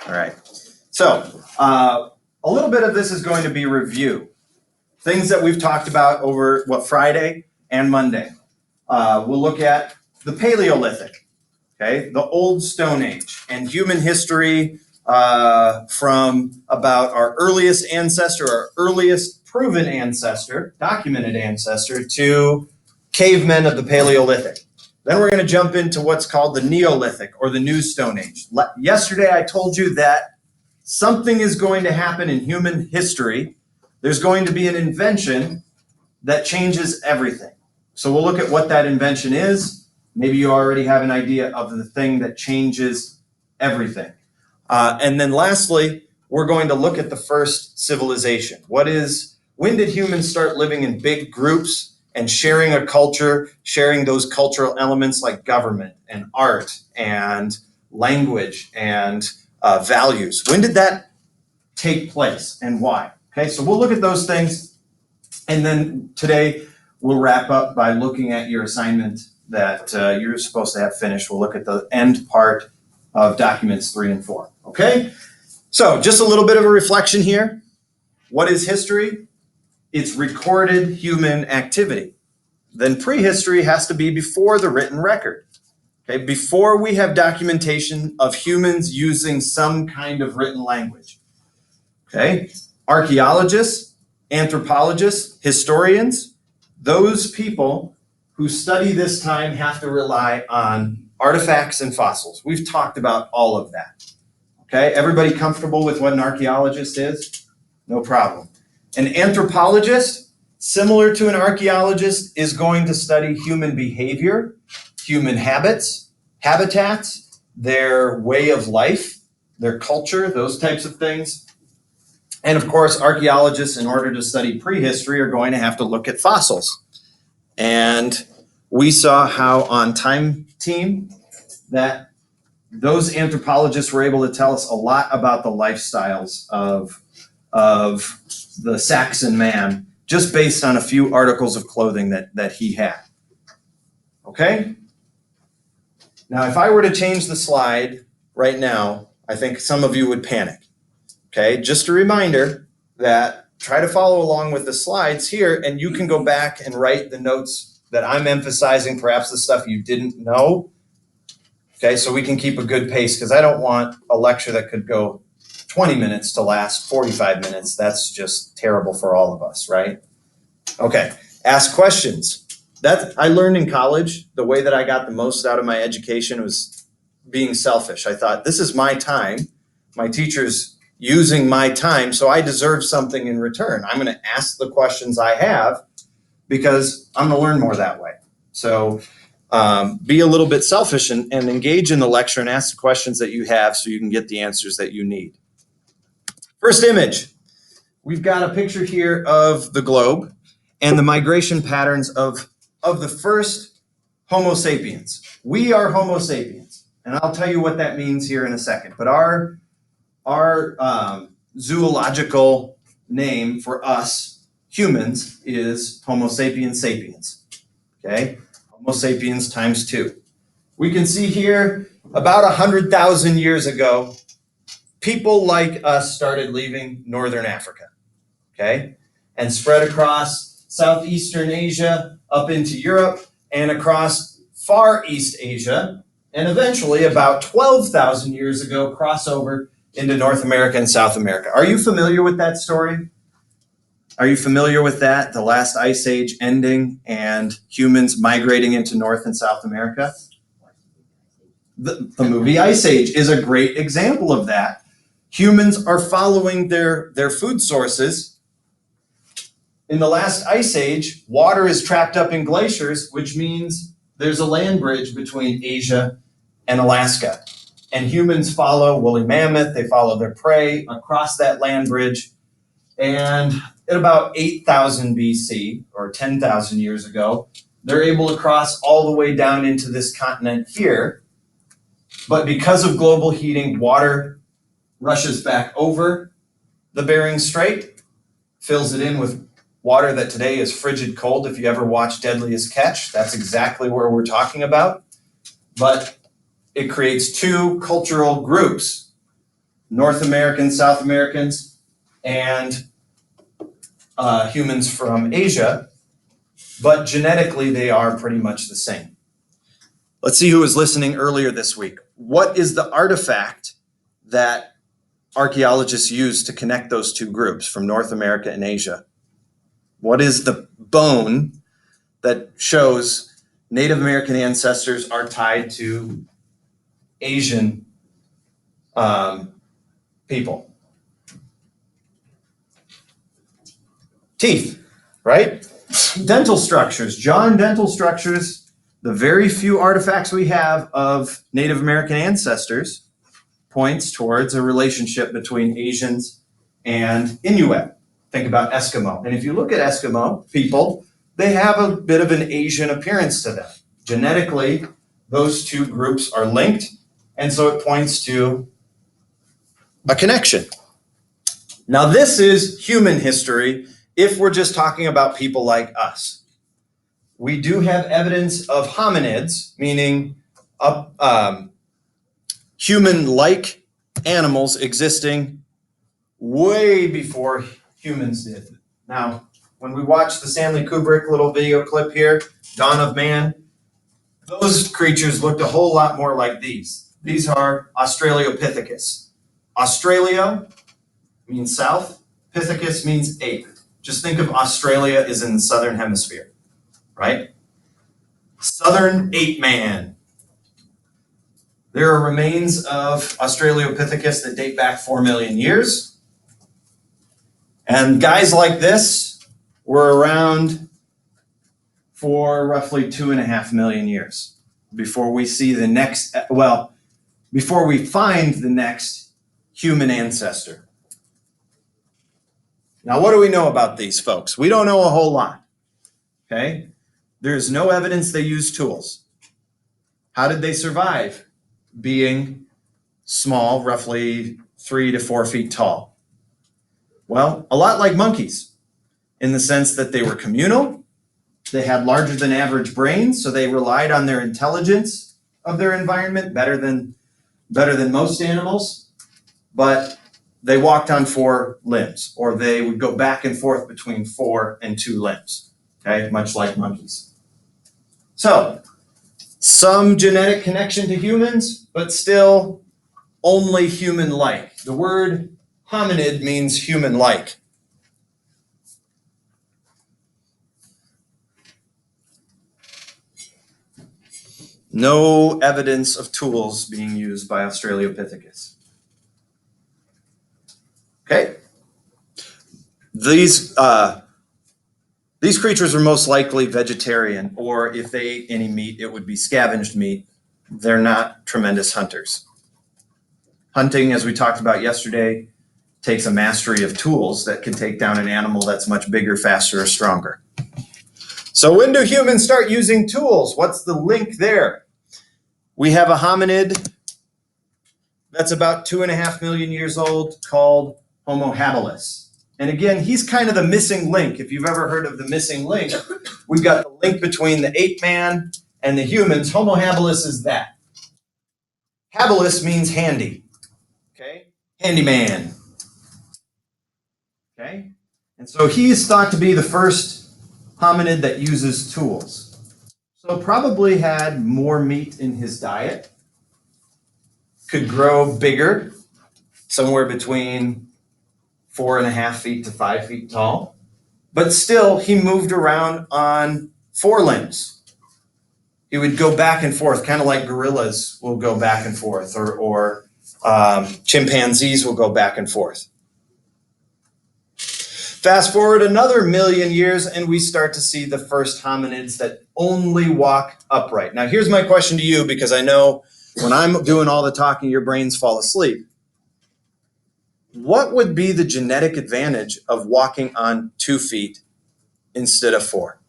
All right. So a little bit of this is going to be review. Things that we've talked about over Friday and Monday. We'll look at the Paleolithic, okay, the Old Stone Age, and human history from about our earliest ancestor, our earliest proven ancestor, documented ancestor, to cavemen of the Paleolithic. Then we're going to jump into what's called the Neolithic or the New Stone Age. Yesterday I told you that something is going to happen in human history. There's going to be an invention that changes everything. So we'll look at what that invention is. Maybe you already have an idea of the thing that changes everything. And then lastly, we're going to look at the first civilization. When did humans start living in big groups and sharing a culture, sharing those cultural elements like government and art and language and values? When did that take place and why? Okay, so we'll look at those things. And then today we'll wrap up by looking at your assignment that you're supposed to have finished. We'll look at the end part of documents 3 and 4. Okay, so just a little bit of a reflection here. What is history? It's recorded human activity. Then prehistory has to be before the written record. Okay, before we have documentation of humans using some kind of written language. Okay, archaeologists, anthropologists, historians, those people who study this time have to rely on artifacts and fossils. We've talked about all of that. Okay, everybody comfortable with what an archaeologist is? No problem. An anthropologist, similar to an archaeologist, is going to study human behavior, human habits, habitats, their way of life, their culture, those types of things. And of course, archaeologists, in order to study prehistory, are going to have to look at fossils. And we saw how on Time Team that those anthropologists were able to tell us a lot about the lifestyles of the Saxon man just based on a few articles of clothing that he had. Okay? Now, if I were to change the slide right now, I think some of you would panic. Okay, just a reminder that try to follow along with the slides here, and you can go back and write the notes that I'm emphasizing, perhaps the stuff you didn't know. Okay, so we can keep a good pace, because I don't want a lecture that could go 20 minutes to last 45 minutes. That's just terrible for all of us, right? Okay, ask questions. That I learned in college. The way that I got the most out of my education was being selfish. I thought, this is my time. My teacher's using my time, so I deserve something in return. I'm going to ask the questions I have because I'm going to learn more that way. So be a little bit selfish and engage in the lecture and ask the questions that you have so you can get the answers that you need. First image. We've got a picture here of the globe and the migration patterns of the first Homo sapiens. We are Homo sapiens, and I'll tell you what that means here in a second. But our zoological name for us humans is Homo sapiens sapiens. Okay, Homo sapiens times 2. We can see here about 100,000 years ago, people like us started leaving northern Africa. Okay, and spread across southeastern Asia, up into Europe, and across far east Asia, and eventually about 12,000 years ago cross over into North America and South America. Are you familiar with that story? Are you familiar with that? The last ice age ending and humans migrating into North and South America? The movie Ice Age is a great example of that. Humans are following their food sources. In the last ice age, water is trapped up in glaciers, which means there's a land bridge between Asia and Alaska. And humans follow woolly mammoth, they follow their prey across that land bridge. And at about 8,000 BC, or 10,000 years ago, they're able to cross all the way down into this continent here. But because of global heating, water rushes back over the Bering Strait, fills it in with water that today is frigid cold. If you ever watch Deadliest Catch, that's exactly where we're talking about. But it creates two cultural groups. North Americans, South Americans, and humans from Asia, but genetically they are pretty much the same. Let's see who was listening earlier this week. What is the artifact that archaeologists use to connect those two groups from North America and Asia? What is the bone that shows Native American ancestors are tied to Asian people? Teeth, right? Dental structures. Jaw dental structures, the very few artifacts we have of Native American ancestors points towards a relationship between Asians and Inuit. Think about Eskimo. And if you look at Eskimo people, they have a bit of an Asian appearance to them. Genetically, those two groups are linked, and so it points to a connection. Now, this is human history if we're just talking about people like us. We do have evidence of hominids, meaning human-like animals existing way before humans did. Now, when we watch the Stanley Kubrick little video clip here, Dawn of Man, those creatures looked a whole lot more like these. These are Australopithecus. Australia means south, Pithecus means ape. Just think of Australia is in the southern hemisphere, right? Southern ape man. There are remains of Australopithecus that date back 4 million years. And guys like this were around for roughly 2.5 million years before we see the next, before we find the next human ancestor. Now, what do we know about these folks? We don't know a whole lot, okay? There's no evidence they used tools. How did they survive being small, roughly 3 to 4 feet tall? Well, a lot like monkeys in the sense that they were communal. They had larger than average brains, so they relied on their intelligence of their environment better than most animals. But they walked on 4 limbs, or they would go back and forth between 4 and 2 limbs, okay, much like monkeys. So, some genetic connection to humans, but still only human-like. The word hominid means human-like. No evidence of tools being used by Australopithecus. Okay? These creatures were most likely vegetarian, or if they ate any meat, it would be scavenged meat. They're not tremendous hunters. Hunting, as we talked about yesterday, takes a mastery of tools that can take down an animal that's much bigger, faster, or stronger. So when do humans start using tools? What's the link there? We have a hominid that's about 2.5 million years old called Homo habilis. And again, he's kind of the missing link. If you've ever heard of the missing link, we've got the link between the ape man and the humans. Homo habilis is that. Habilis means handy, okay? Handyman, okay? And so he's thought to be the first hominid that uses tools. So probably had more meat in his diet, could grow bigger, somewhere between 4.5 feet to 5 feet tall, but still he moved around on 4 limbs. He would go back and forth, kind of like gorillas will go back and forth, or chimpanzees will go back and forth. Fast forward another million years and we start to see the first hominids that only walk upright. Now here's my question to you, because I know when I'm doing all the talking, your brains fall asleep. What would be the genetic advantage of walking on 2 feet instead of 4?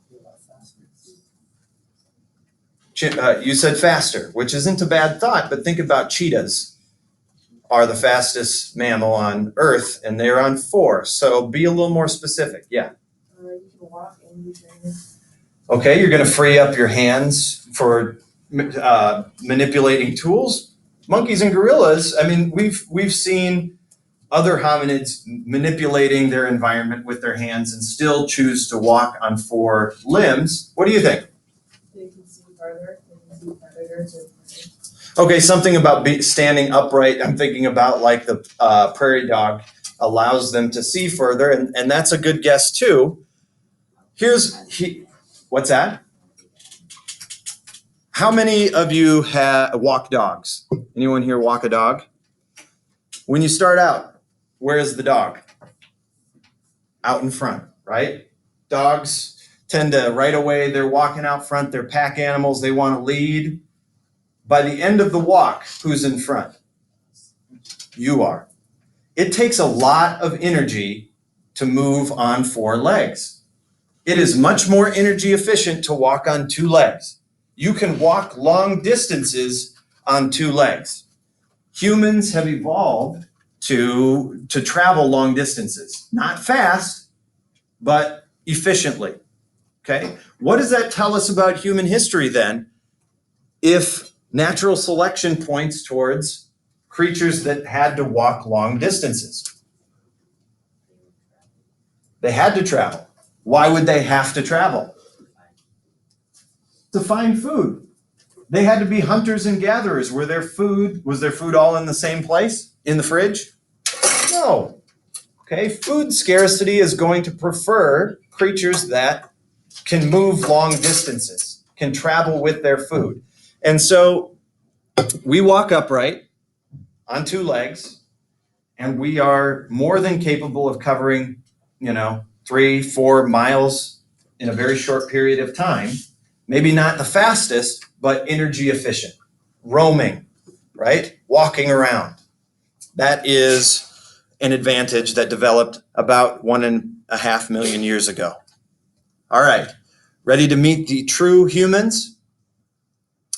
You said faster, which isn't a bad thought, but think about cheetahs are the fastest mammal on Earth, and they're on 4. So be a little more specific. Yeah. You can walk and use your hands. Okay, you're going to free up your hands for manipulating tools. monkeys and gorillas, I mean, we've seen other hominids manipulating their environment with their hands and still choose to walk on four limbs. What do you think? They can see farther, they can see predators or prey. Okay, something about standing upright. I'm thinking about like the prairie dog allows them to see further, and that's a good guess too. What's that? How many of you walk dogs? Anyone here walk a dog? When you start out, where is the dog? Out in front, right? Dogs tend to right away, they're walking out front, they're pack animals, they want to lead. By the end of the walk, who's in front? You are. It takes a lot of energy to move on four legs. It is much more energy efficient to walk on two legs. You can walk long distances on two legs. Humans have evolved to travel long distances, not fast, but efficiently. Okay? What does that tell us about human history then? If natural selection points towards creatures that had to walk long distances. They had to travel. Why would they have to travel? To find food. They had to be hunters and gatherers. Was their food all in the same place? In the fridge? No. Okay, food scarcity is going to prefer creatures that can move long distances, can travel with their food. And so we walk upright on two legs, and we are more than capable of covering, 3-4 miles in a very short period of time. Maybe not the fastest, but energy efficient. Roaming, right? Walking around. That is an advantage that developed about 1.5 million years ago. All right, ready to meet the true humans?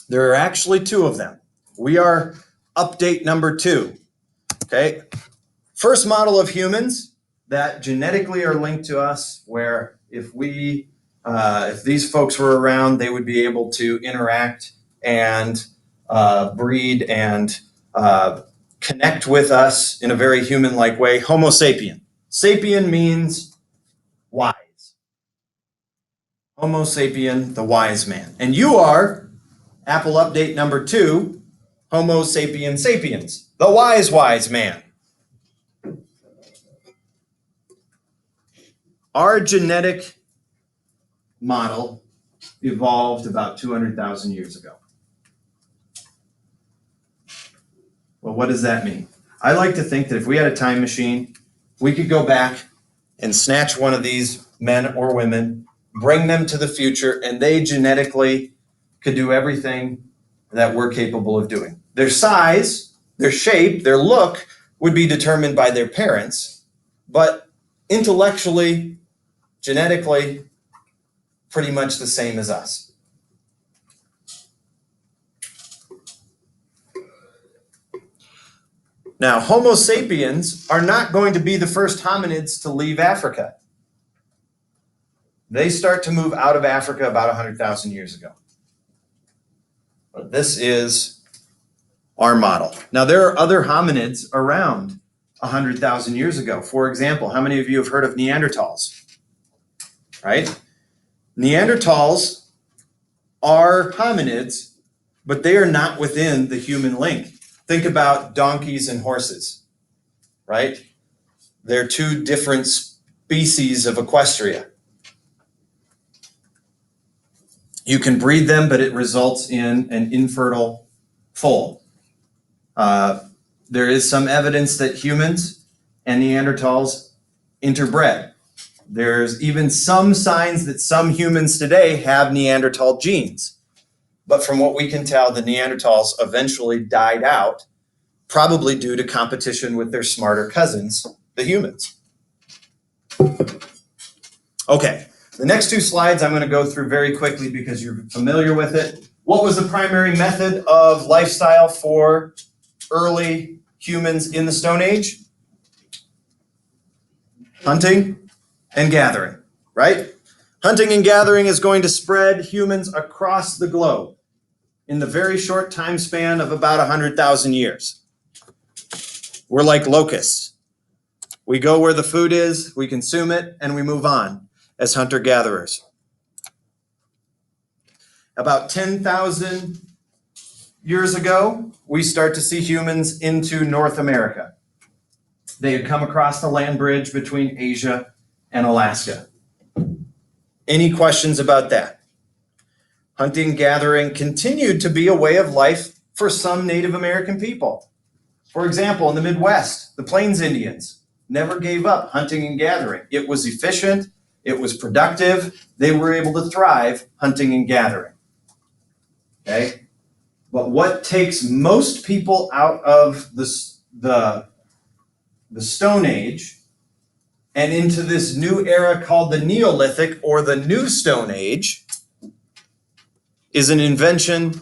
There are actually two of them. We are update number 2. Okay, first model of humans that genetically are linked to us, where if these folks were around, they would be able to interact and breed and connect with us in a very human-like way. Homo sapien. Sapien means wise. Homo sapien, the wise man. And you are, Apple update number 2, Homo sapien sapiens, the wise man. Our genetic model evolved about 200,000 years ago. Well, what does that mean? I like to think that if we had a time machine, we could go back and snatch one of these men or women, bring them to the future, and they genetically could do everything that we're capable of doing. Their size, their shape, their look would be determined by their parents, but intellectually, genetically, pretty much the same as us. Now, Homo sapiens are not going to be the first hominids to leave Africa. They start to move out of Africa about 100,000 years ago. But this is our model. Now, there are other hominids around 100,000 years ago. For example, how many of you have heard of Neanderthals? Right? Neanderthals are hominids, but they are not within the human link. Think about donkeys and horses, right? They're two different species of equestria. You can breed them, but it results in an infertile foal. There is some evidence that humans and Neanderthals interbred. There's even some signs that some humans today have Neanderthal genes. But from what we can tell, the Neanderthals eventually died out, probably due to competition with their smarter cousins, the humans. Okay, the next 2 slides I'm going to go through very quickly because you're familiar with it. What was the primary method of lifestyle for early humans in the Stone Age? Hunting and gathering, right? Hunting and gathering is going to spread humans across the globe. in the very short time span of about 100,000 years. We're like locusts. We go where the food is, we consume it, and we move on as hunter-gatherers. About 10,000 years ago, we start to see humans into North America. They had come across the land bridge between Asia and Alaska. Any questions about that? Hunting and gathering continued to be a way of life for some Native American people. For example, in the Midwest, the Plains Indians never gave up hunting and gathering. It was efficient, it was productive, they were able to thrive hunting and gathering. Okay? But what takes most people out of the Stone Age and into this new era called the Neolithic or the New Stone Age is an invention,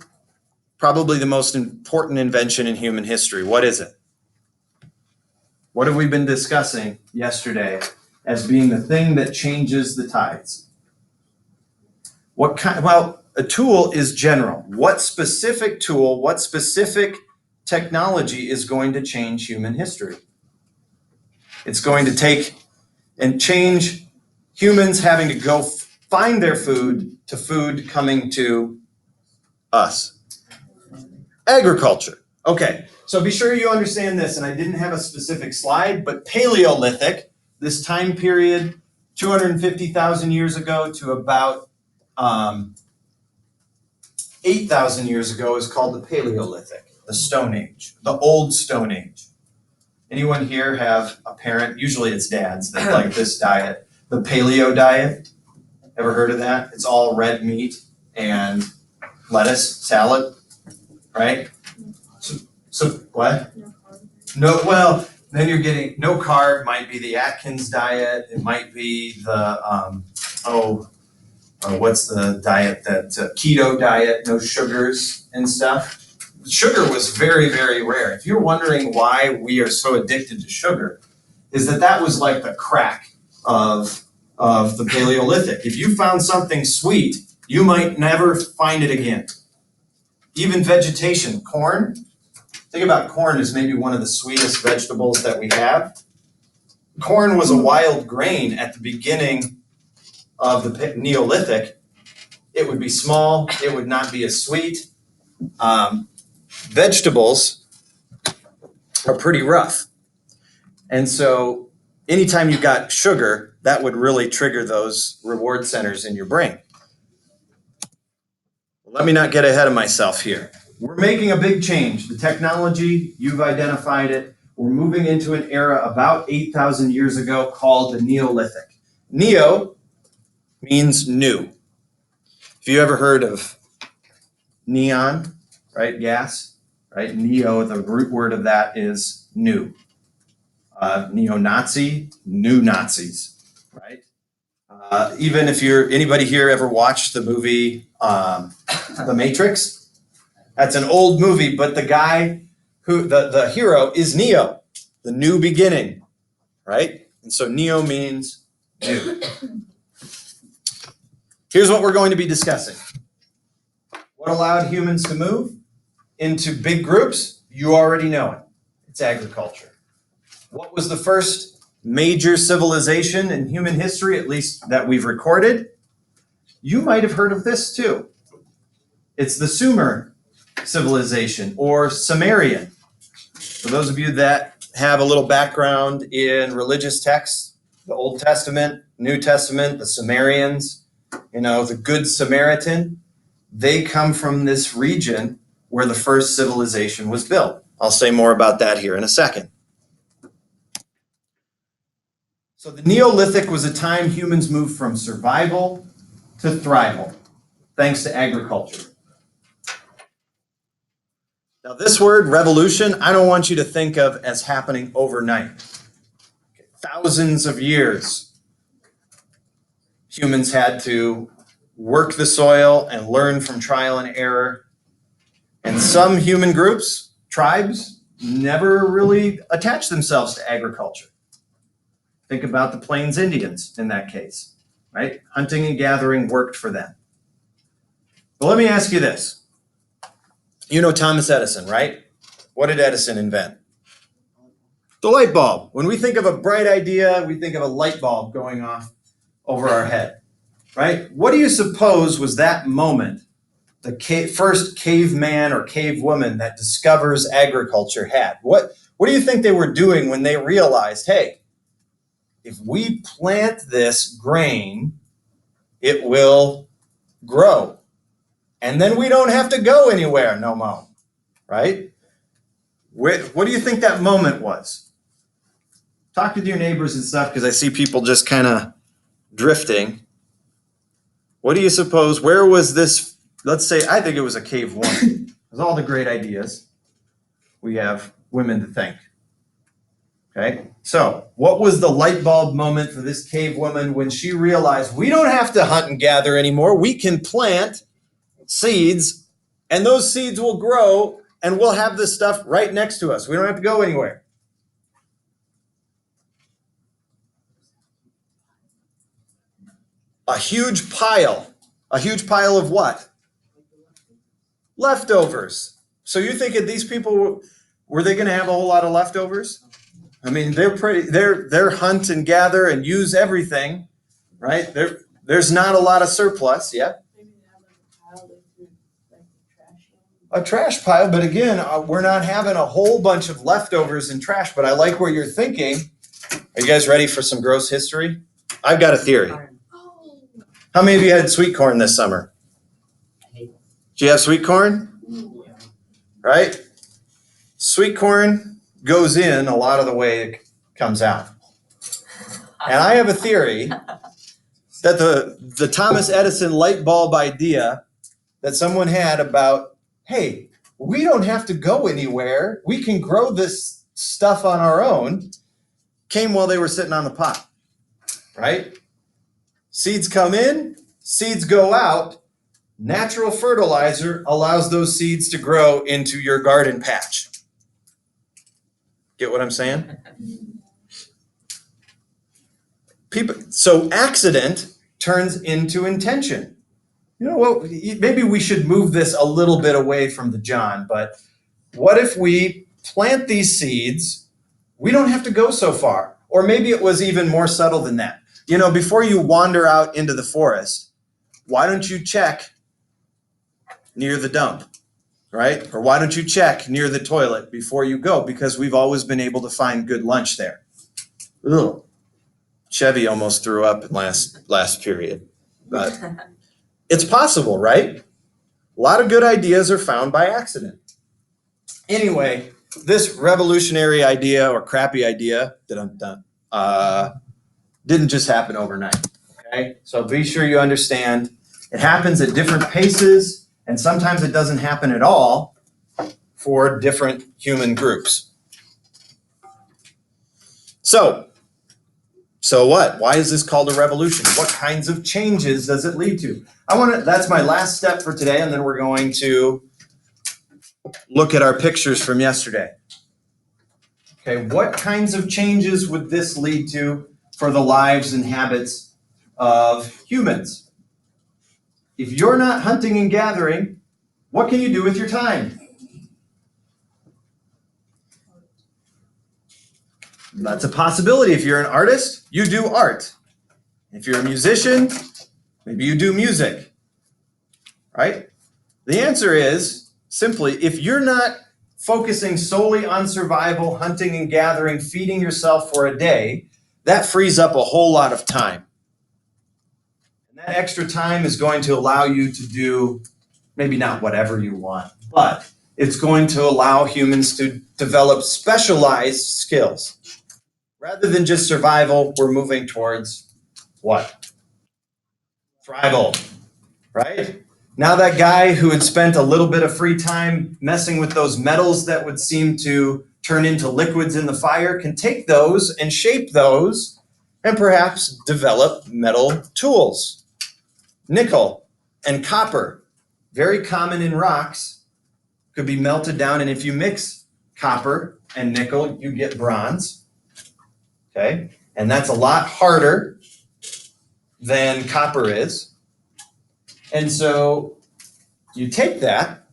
probably the most important invention in human history. What is it? What have we been discussing yesterday as being the thing that changes the tides? What kind? Well, a tool is general. What specific tool, what specific technology is going to change human history? It's going to take and change humans having to go find their food to food coming to us. Agriculture. Okay, so be sure you understand this, and I didn't have a specific slide, but Paleolithic, this time period, 250,000 years ago to about 8,000 years ago is called the Paleolithic, the Stone Age, the Old Stone Age. Anyone here have a parent, usually it's dads, that like this diet, the paleo diet? Ever heard of that? It's all red meat and lettuce, salad, right? So what? No, well, then you're getting, no carb might be the Atkins diet. It might be the, what's the diet that, keto diet, no sugars and stuff. Sugar was very, very rare. If you're wondering why we are so addicted to sugar, is that was like the crack of the Paleolithic. If you found something sweet, you might never find it again. Even vegetation, corn. Think about corn as maybe one of the sweetest vegetables that we have. Corn was a wild grain at the beginning of the Neolithic. It would be small, it would not be as sweet. Vegetables are pretty rough. And so anytime you got sugar, that would really trigger those reward centers in your brain. Let me not get ahead of myself here. We're making a big change. The technology, you've identified it. We're moving into an era about 8,000 years ago called the Neolithic. Neo means new. Have you ever heard of neon, right? Gas, right? Neo, the root word of that is new. Neo-Nazi, new Nazis, right? Even if anybody here ever watched the movie The Matrix? That's an old movie, but the guy the hero is Neo, the new beginning, right? And so Neo means new. Here's what we're going to be discussing. What allowed humans to move into big groups? You already know it. It's agriculture. What was the first major civilization in human history, at least that we've recorded? You might have heard of this too. It's the Sumer civilization or Sumerian. For those of you that have a little background in religious texts, the Old Testament, New Testament, the Sumerians, the Good Samaritan, they come from this region where the first civilization was built. I'll say more about that here in a second. So the Neolithic was a time humans moved from survival to thrival, thanks to agriculture. Now this word, revolution, I don't want you to think of as happening overnight. Thousands of years, humans had to work the soil and learn from trial and error. And some human groups, tribes, never really attached themselves to agriculture. Think about the Plains Indians in that case, right? Hunting and gathering worked for them. But let me ask you this. You know Thomas Edison, right? What did Edison invent? The light bulb. When we think of a bright idea, we think of a light bulb going off over our head, right? What do you suppose was that moment the first caveman or cave woman that discovers agriculture had? What do you think they were doing when they realized, hey, if we plant this grain, it will grow. And then we don't have to go anywhere no more, right? What do you think that moment was? Talk with your neighbors and stuff because I see people just kind of drifting. What do you suppose, where was this? Let's say, I think it was a cave woman. With all the great ideas, we have women to thank. Okay, so what was the light bulb moment for this cave woman when she realized we don't have to hunt and gather anymore? We can plant seeds and those seeds will grow and we'll have this stuff right next to us. We don't have to go anywhere. A huge pile of what? Leftovers. So you think these people, were they going to have a whole lot of leftovers? I mean, they're hunt and gather and use everything, right? There's not a lot of surplus. Yeah. Maybe they have like a pile they threw like the trash A in. trash pile, but again, we're not having a whole bunch of leftovers and trash, but I like where you're thinking. Are you guys ready for some gross history? I've got a theory. Oh. How many of you had sweet corn this summer? Did you have sweet corn? Right? Sweet corn goes in a lot of the way it comes out. And I have a theory that the Thomas Edison light bulb idea that someone had about, hey, we don't have to go anywhere. We can grow this stuff on our own, came while they were sitting on the pot, right? Seeds come in, seeds go out. Natural fertilizer allows those seeds to grow into your garden patch. Get what I'm saying? So accident turns into intention. You know what? Maybe we should move this a little bit away from the John, but what if we plant these seeds? We don't have to go so far. Or maybe it was even more subtle than that. You know, before you wander out into the forest, why don't you check near the dump, right? Or why don't you check near the toilet before you go? Because we've always been able to find good lunch there. Ugh. Chevy almost threw up last period. But it's possible, right? A lot of good ideas are found by accident. Anyway, this revolutionary idea or crappy idea didn't just happen overnight. Okay, so be sure you understand it happens at different paces, and sometimes it doesn't happen at all for different human groups. So what? Why is this called a revolution? What kinds of changes does it lead to? That's my last step for today, and then we're going to look at our pictures from yesterday. Okay, what kinds of changes would this lead to for the lives and habits of humans? If you're not hunting and gathering, what can you do with your time? That's a possibility. If you're an artist, you do art. If you're a musician, maybe you do music, right? The answer is simply, if you're not focusing solely on survival, hunting and gathering, feeding yourself for a day, that frees up a whole lot of time. And that extra time is going to allow you to do maybe not whatever you want, but it's going to allow humans to develop specialized skills. Rather than just survival, we're moving towards what? Thrival, right? Now that guy who had spent a little bit of free time messing with those metals that would seem to turn into liquids in the fire can take those and shape those and perhaps develop metal tools. Nickel and copper, very common in rocks, could be melted down, and if you mix copper and nickel, you get bronze. Okay, and that's a lot harder than copper is. And so you take that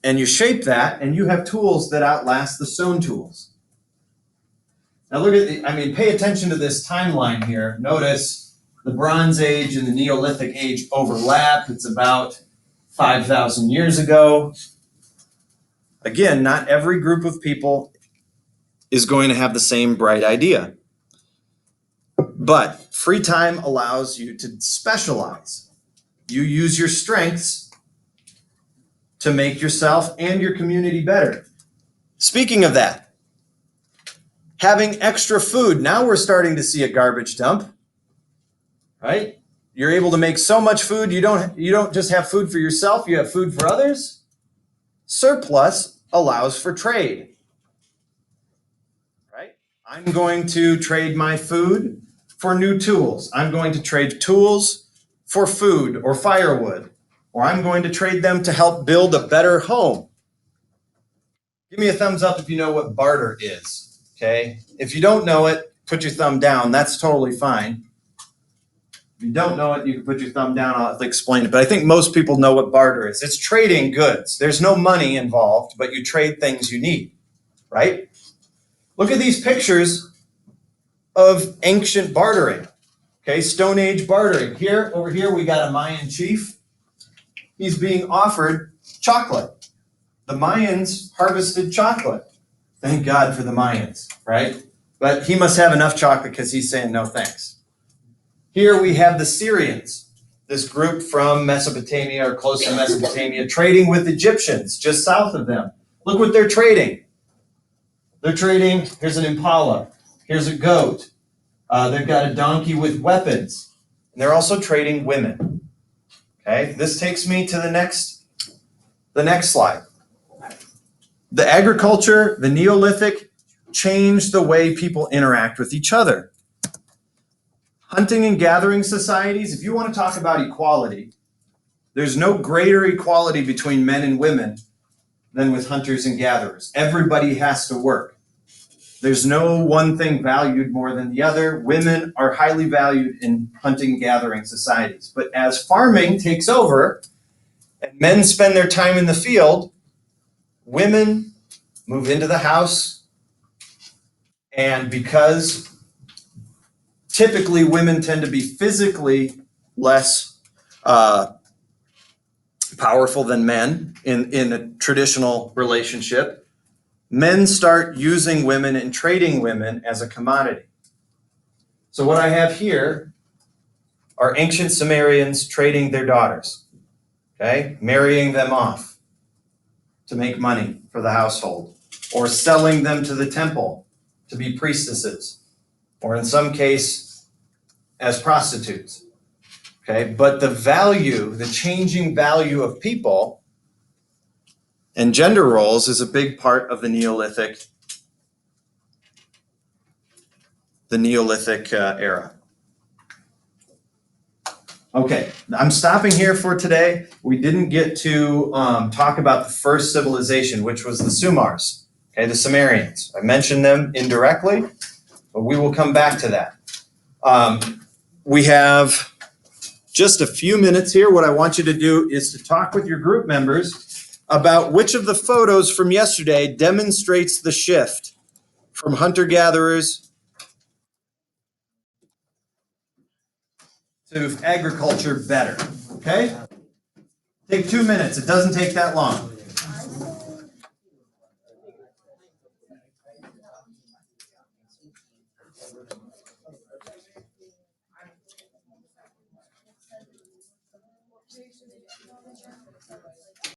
and you shape that, and you have tools that outlast the stone tools. Now look at pay attention to this timeline here. Notice the Bronze Age and the Neolithic Age overlap. It's about 5,000 years ago. Again, not every group of people is going to have the same bright idea. But free time allows you to specialize. You use your strengths to make yourself and your community better. Speaking of that, having extra food, now we're starting to see a garbage dump, right? You're able to make so much food, you don't just have food for yourself, you have food for others. Surplus allows for trade, right? I'm going to trade my food for new tools. I'm going to trade tools for food or firewood, or I'm going to trade them to help build a better home. Give me a thumbs up if you know what barter is, okay? If you don't know it, put your thumb down. That's totally fine. If you don't know it, you can put your thumb down. I'll have to explain it. But I think most people know what barter is. It's trading goods. There's no money involved, but you trade things you need, right? Look at these pictures of ancient bartering, okay? Stone Age bartering. Over here, we got a Mayan chief. He's being offered chocolate. The Mayans harvested chocolate. Thank God for the Mayans, right? But he must have enough chocolate because he's saying no thanks. Here we have the Syrians, this group from Mesopotamia or close to Mesopotamia, trading with Egyptians just south of them. Look what they're trading. They're trading, here's an impala, here's a goat. They've got a donkey with weapons. And they're also trading women. Okay, this takes me to the next slide. The agriculture, the Neolithic, changed the way people interact with each other. Hunting and gathering societies, if you want to talk about equality, there's no greater equality between men and women than with hunters and gatherers. Everybody has to work. There's no one thing valued more than the other. Women are highly valued in hunting and gathering societies. But as farming takes over and men spend their time in the field, women move into the house. And because typically women tend to be physically less powerful than men in a traditional relationship, men start using women and trading women as a commodity. So what I have here are ancient Sumerians trading their daughters, okay, marrying them off to make money for the household, or selling them to the temple to be priestesses, or in some case as prostitutes. Okay, but the changing value of people and gender roles is a big part of the Neolithic era. Okay, I'm stopping here for today. We didn't get to talk about the first civilization, which was the Sumars, okay, the Sumerians. I mentioned them indirectly, but we will come back to that. We have just a few minutes here. What I want you to do is to talk with your group members about which of the photos from yesterday demonstrates the shift from hunter-gatherers to agriculture better, okay? Take 2 minutes. It doesn't take that long.